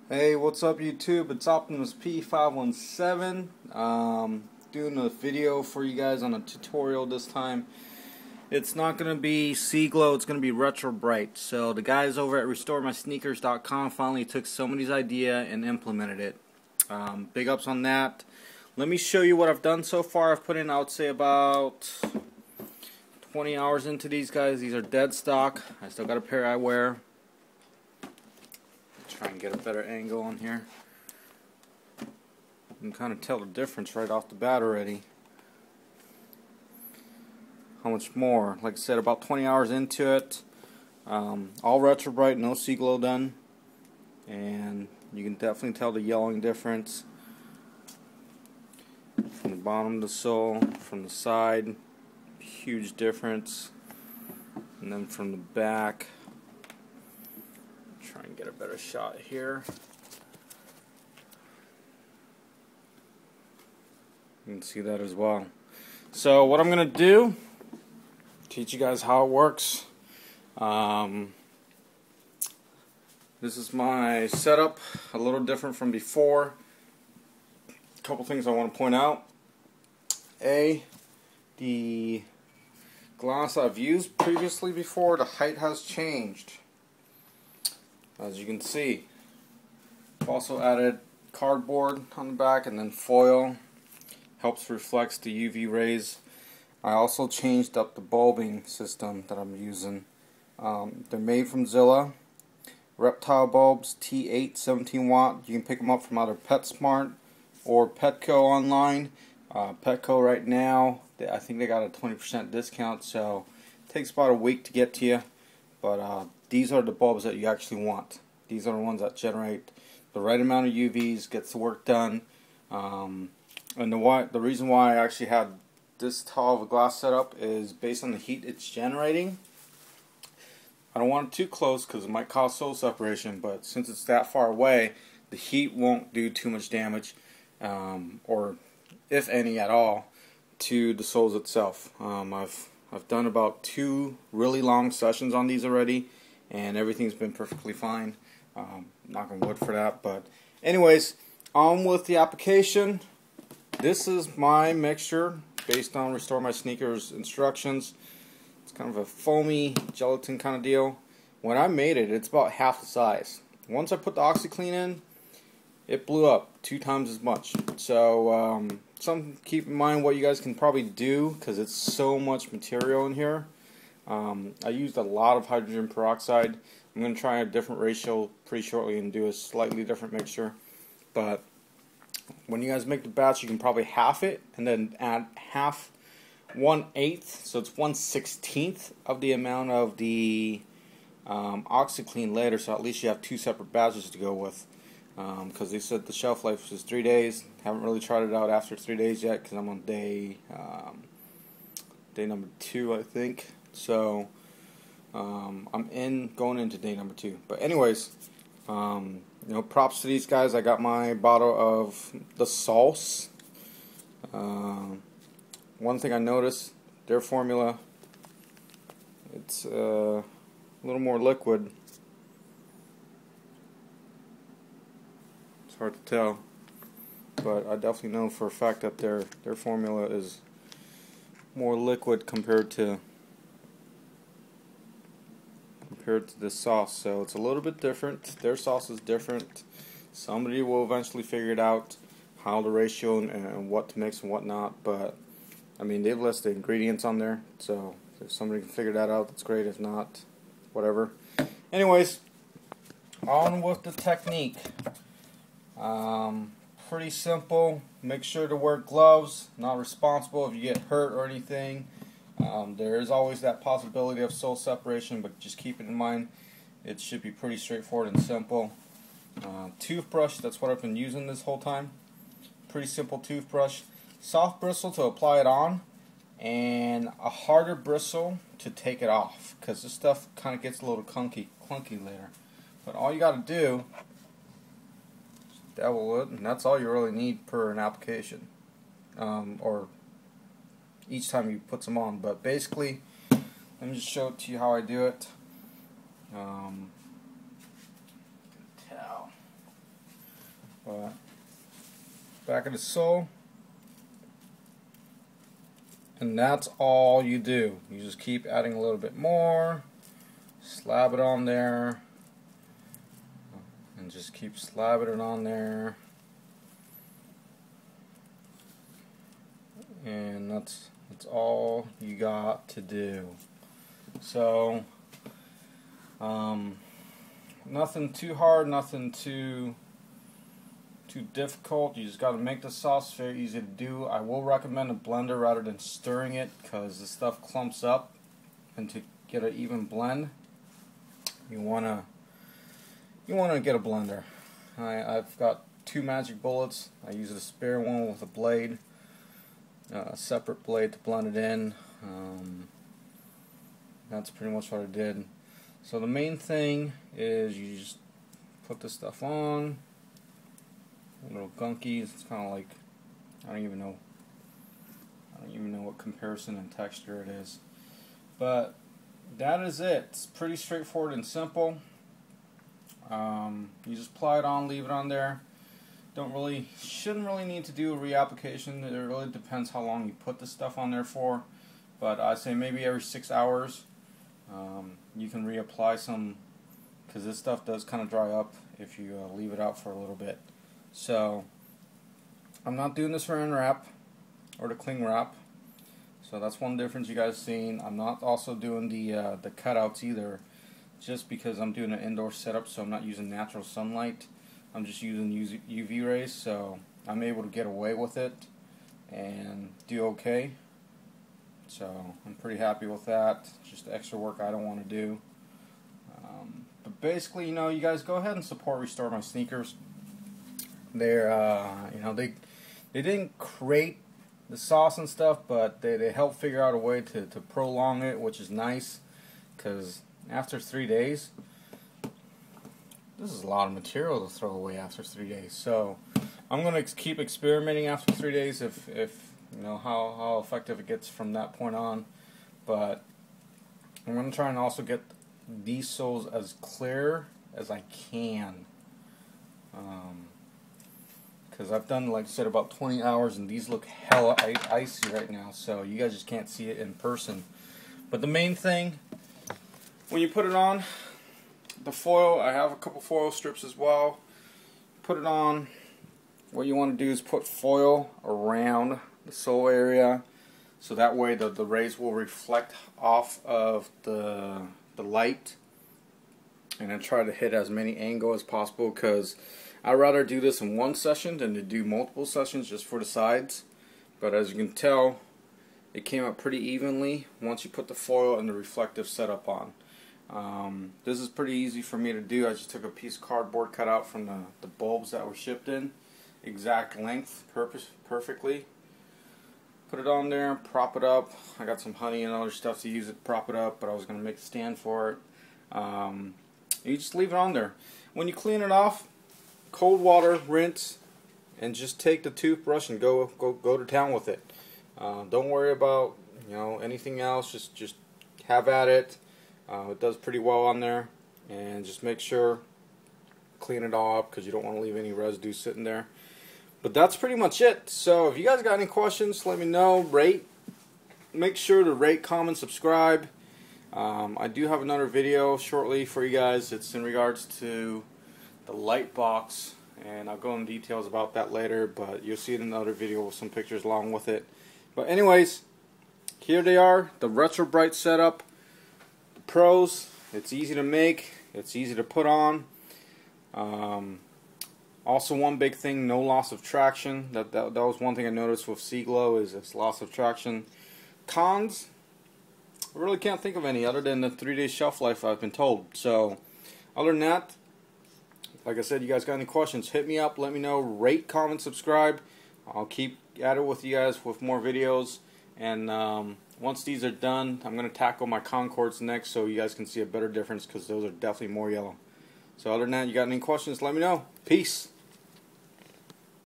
Hey, what's up YouTube? It's Optimus P517. Doing a video for you guys on a tutorial this time. It's not going to be Seaglow, it's going to be Retrobrite. So the guys over at restoremysneakers.com finally took somebody's idea and implemented it. Big ups on that. Let me show you what I've done so far. I've put in, I would say, about 20 hours into these guys. These are dead stock. I still got a pair I wear. Try and get a better angle on here. You can kind of tell the difference right off the bat already. How much more? Like I said, about 20 hours into it. All Retrobrite, no Seaglow done. And you can definitely tell the yellowing difference. From the bottom of the sole, from the side, huge difference. And then from the back, try and get a better shot here. You can see that as well. So what I'm going to do, teach you guys how it works. This is my setup, a little different from before. A couple things I want to point out. The glass I've used previously before, the height has changed. As you can see, I've also added cardboard on the back and then foil. Helps reflects the UV rays. I also changed up the bulbing system that I'm using. They're made from Zilla. Reptile bulbs, T8, 17 watt. You can pick them up from either PetSmart or Petco online. Petco right now, I think they got a 20% discount, so it takes about a week to get to you. But these are the bulbs that you actually want. These are the ones that generate the right amount of UVs, gets the work done. And the reason why I actually had this tall of a glass setup is based on the heat it's generating. I don't want it too close because it might cause soul separation, but since it's that far away, the heat won't do too much damage, or if any at all, to the soles itself. I've done about 2 really long sessions on these already, and everything's been perfectly fine. Knock on wood for that. But anyways, on with the application. This is my mixture based on Restore My Sneakers instructions. It's kind of a foamy gelatin kind of deal. When I made it, it's about half the size. Once I put the OxiClean in, it blew up 2 times as much. So keep in mind what you guys can probably do, because it's so much material in here. I used a lot of hydrogen peroxide. I'm going to try a different ratio pretty shortly and do a slightly different mixture. But when you guys make the batch, you can probably half it and then add 1/8, so it's 1/16 of the amount of the OxiClean later, so at least you have 2 separate batches to go with. Because they said the shelf life is 3 days. Haven't really tried it out after 3 days yet because I'm on day number 2, I think. So I'm going into day number 2. But anyways, props to these guys. I got my bottle of the sauce. One thing I noticed, their formula, it's a little more liquid. It's hard to tell, but I definitely know for a fact that their formula is more liquid compared to this sauce. So it's a little bit different. Their sauce is different. Somebody will eventually figure it out, how the ratio and what to mix and what not. But I mean, they've listed ingredients on there, so if somebody can figure that out, that's great. If not, whatever. Anyways, on with the technique. Pretty simple. Make sure to wear gloves. Not responsible if you get hurt or anything. There is always that possibility of soul separation, but just keep it in mind. It should be pretty straightforward and simple. Toothbrush, that's what I've been using this whole time. Pretty simple toothbrush. Soft bristle to apply it on, and a harder bristle to take it off, because this stuff kind of gets a little clunky later. But all you got to do is dabble it, and that's all you really need per an application, or each time you put some on. But basically, let me just show it to you how I do it. Towel. back of the sole, and that's all you do. You just keep adding a little bit more, slab it on there, and just keep slabbing it on there, and that's all you got to do. So nothing too hard, nothing too difficult. You just got to make the sauce very easy to do. I will recommend a blender rather than stirring it, because the stuff clumps up, and to get an even blend you wanna get a blender. I've got 2 magic bullets. I use a spare one with a blade, a separate blade to blend it in. That's pretty much what I did. So the main thing is you just put this stuff on. A little gunky. It's kind of like, I don't even know what comparison and texture it is. But that is it. It's pretty straightforward and simple. You just apply it on, leave it on there. Shouldn't really need to do a reapplication. It really depends how long you put the stuff on there for. But I say maybe every 6 hours you can reapply some, because this stuff does kind of dry up if you leave it out for a little bit. So I'm not doing this for unwrap or the cling wrap. So that's one difference you guys seen. I'm not also doing the cutouts either, just because I'm doing an indoor setup, so I'm not using natural sunlight. I'm just using UV rays, so I'm able to get away with it and do okay. So I'm pretty happy with that. Just extra work I don't want to do. But basically, you guys go ahead and support Restore My Sneakers. They're, they didn't create the sauce and stuff, but they help figure out a way to prolong it, which is nice, because after 3 days, this is a lot of material to throw away after 3 days. So I'm going to keep experimenting after 3 days if how effective it gets from that point on. But I'm going to try and also get these soles as clear as I can, because I've done, like I said, about 20 hours, and these look hella icy right now, so you guys just can't see it in person. But the main thing, when you put it on, the foil, I have a couple foil strips as well. Put it on. What you want to do is put foil around the sole area, so that way the rays will reflect off of the light, and then try to hit as many angle as possible, because I'd rather do this in one session than to do multiple sessions just for the sides. But as you can tell, it came out pretty evenly once you put the foil and the reflective setup on. This is pretty easy for me to do. I just took a piece of cardboard cut out from the bulbs that were shipped in, exact length, perfectly. Put it on there, prop it up. I got some honey and other stuff to use it, prop it up, but I was going to make a stand for it. You just leave it on there. When you clean it off, cold water, rinse, and just take the toothbrush and go to town with it. Don't worry about anything else. Just have at it. It does pretty well on there, and just make sure clean it all up, because you don't want to leave any residue sitting there. But that's pretty much it. So if you guys got any questions, let me know. Make sure to rate, comment, subscribe. I do have another video shortly for you guys. It's in regards to the light box, and I'll go into details about that later, but you'll see it in another video with some pictures along with it. But anyways, here they are, the Retrobrite setup. The pros, it's easy to make, it's easy to put on. Also, one big thing, no loss of traction. That was one thing I noticed with Seaglow, is its loss of traction. Cons, I really can't think of any other than the 3-day shelf life I've been told. So other than that, like I said, you guys got any questions, hit me up, let me know. Rate, comment, subscribe. I'll keep at it with you guys with more videos. And once these are done, I'm going to tackle my Concords next, so you guys can see a better difference, because those are definitely more yellow. So other than that, you got any questions, let me know. Peace.